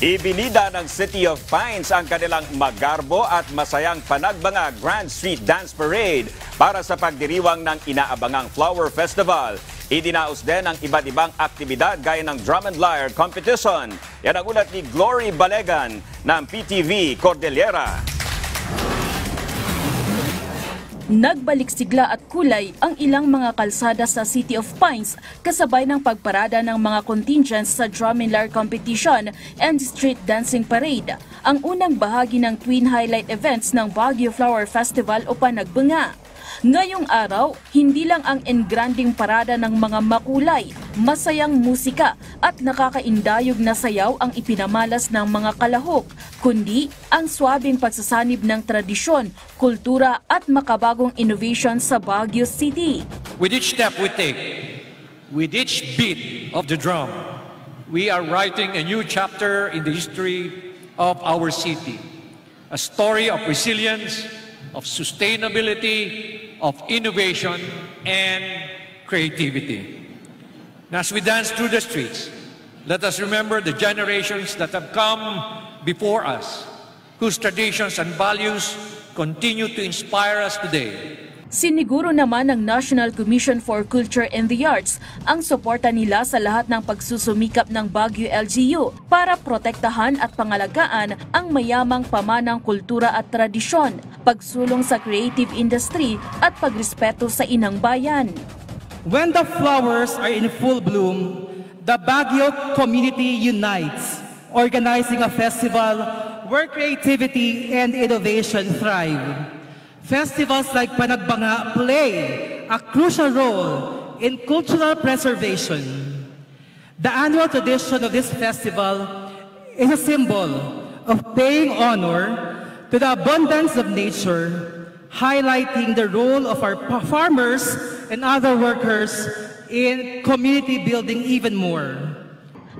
Ibinida ng City of Pines ang kanilang magarbo at masayang panagbanga Grand Street Dance Parade para sa pagdiriwang ng inaabangang Flower Festival. Idinaos din ang iba't ibang aktibidad gaya ng drum and lyre competition. Yan ang ulat ni Glory Balegan ng PTV Cordillera. Nagbalik sigla at kulay ang ilang mga kalsada sa City of Pines kasabay ng pagparada ng mga contingents sa drum and lyre competition and street dancing parade, ang unang bahagi ng twin highlight events ng Baguio Flower Festival o Panagbanga. Ngayong araw, hindi lang ang engranding parada ng mga makulay, masayang musika at nakakaindayog na sayaw ang ipinamalas ng mga kalahok, kundi ang swabing pagsasanib ng tradisyon, kultura at makabagong innovation sa Baguio City. With each step we take, with each beat of the drum, we are writing a new chapter in the history of our city. A story of resilience, of sustainability, of innovation and creativity. And as we dance through the streets, let us remember the generations that have come before us, whose traditions and values continue to inspire us today. Siniguro naman ng National Commission for Culture and the Arts ang suporta nila sa lahat ng pagsusumikap ng Baguio LGU para protektahan at pangalagaan ang mayamang pamanang kultura at tradisyon, pagsulong sa creative industry at pagrespeto sa inang bayan. When the flowers are in full bloom, the Baguio community unites, organizing a festival where creativity and innovation thrive. Festivals like Panagbanga play a crucial role in cultural preservation. The annual tradition of this festival is a symbol of paying honor to the abundance of nature, highlighting the role of our farmers and other workers in community building even more.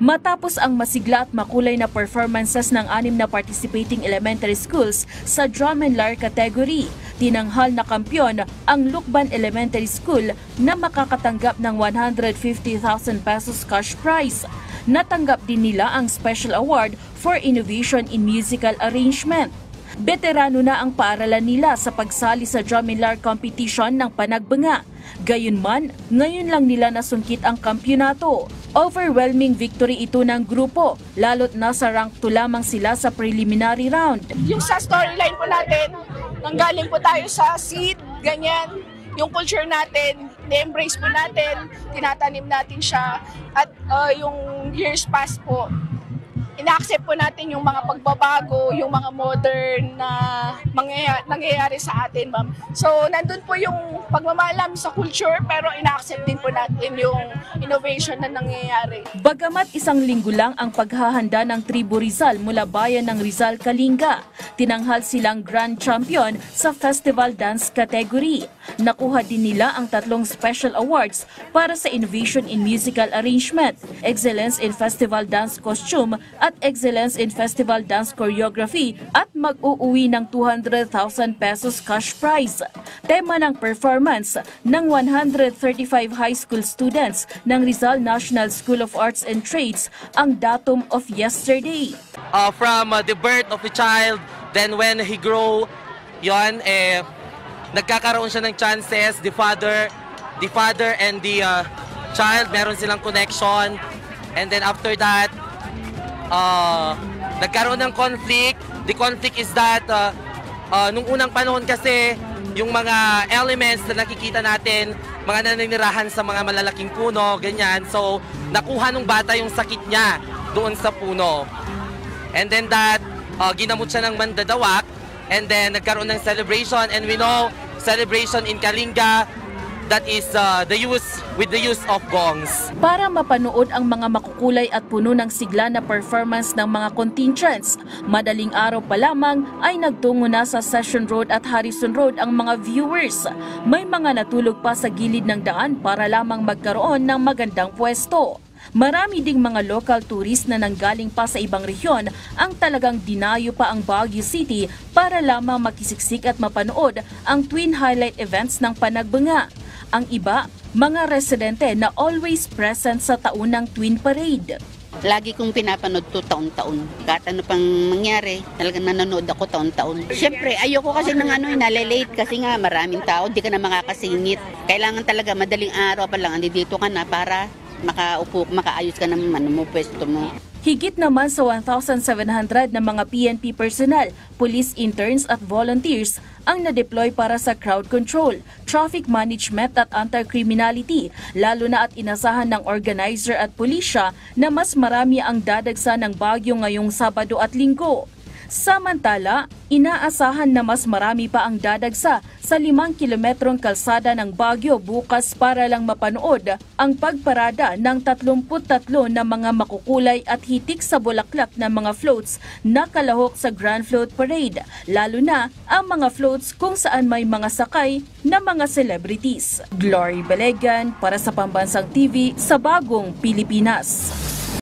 Matapos ang masigla at makulay na performances ng 6 na participating elementary schools sa drum and lyre category, tinanghal na kampyon ang Lukban Elementary School na makakatanggap ng 150,000 pesos cash prize. Natanggap din nila ang Special Award for Innovation in Musical Arrangement. Veterano na ang paaralan nila sa pagsali sa drum and lyre competition ng Panagbanga. Gayunman, ngayon lang nila nasungkit ang kampyonato. Overwhelming victory ito ng grupo, lalo't nasa rank 2 lamang sila sa preliminary round. Yung sa storyline po natin, nanggaling po tayo sa seed, ganyan. Yung culture natin, na-embrace po natin, tinatanim natin siya. At yung years past po, ina-accept po natin yung mga pagbabago, yung mga modern na nangyayari sa atin, ma'am. So, nandun po yung pagmamalam sa culture, pero ina-accept din po natin yung innovation na nangyayari. Bagamat isang linggo lang ang paghahanda ng Tribu Rizal mula bayan ng Rizal, Kalinga, tinanghal silang Grand Champion sa Festival Dance category. Nakuha din nila ang 3 special awards para sa Innovation in Musical Arrangement, Excellence in Festival Dance Costume at Excellence in Festival Dance Choreography at mag-uuwi ng 200,000 pesos cash prize. Tema ng performance ng 135 high school students ng Rizal National School of Arts and Trades ang datum of yesterday. From the birth of a child, then when he grow, yon nagkakaroon siya ng chances, the father and the child, meron silang connection, and then after that, nagkaroon ng conflict. The conflict is that nung unang panahon kasi, yung mga elements na nakikita natin, mga naninirahan sa mga malalaking puno, ganyan. So, nakuha nung bata yung sakit niya doon sa puno. And then that, ginamot siya ng mandadawak, and then nagkaroon ng celebration, and we know, celebration in Kalinga, that is with the use of gongs. Para mapanood ang mga makukulay at puno ng sigla na performance ng mga contingents, madaling araw pa lamang ay nagtungo na sa Session Road at Harrison Road ang mga viewers. May mga natulog pa sa gilid ng daan para lamang magkaroon ng magandang pwesto. Marami ding mga local tourist na nanggaling pa sa ibang rehiyon ang talagang dinayo pa ang Baguio City para lamang makisiksik at mapanood ang twin highlight events ng Panagbanga. Ang iba, mga residente na always present sa taunang twin parade. Lagi kong pinapanood to taon-taon. Kahit ano pang mangyari, talagang nanonood ako taon-taon. Siyempre, ayoko kasi ng nalilate kasi nga maraming tao, di ka na makakasingit. Kailangan talaga madaling araw pa lang, andito ka na para makaayos ka ng pwesto mo. Higit naman sa 1,700 na mga PNP personnel, police interns at volunteers ang na-deploy para sa crowd control, traffic management at anti-criminality, lalo na at inasahan ng organizer at pulisya na mas marami ang dadagsa ng bagyo ngayong Sabado at Linggo. Samantala, inaasahan na mas marami pa ang dadagsa sa 5 kilometrong kalsada ng Baguio bukas para lang mapanood ang pagparada ng 33 na mga makukulay at hitik sa bulaklak na mga floats na kalahok sa Grand Float Parade, lalo na ang mga floats kung saan may mga sakay na mga celebrities. Glory Balegan para sa Pambansang TV sa Bagong Pilipinas.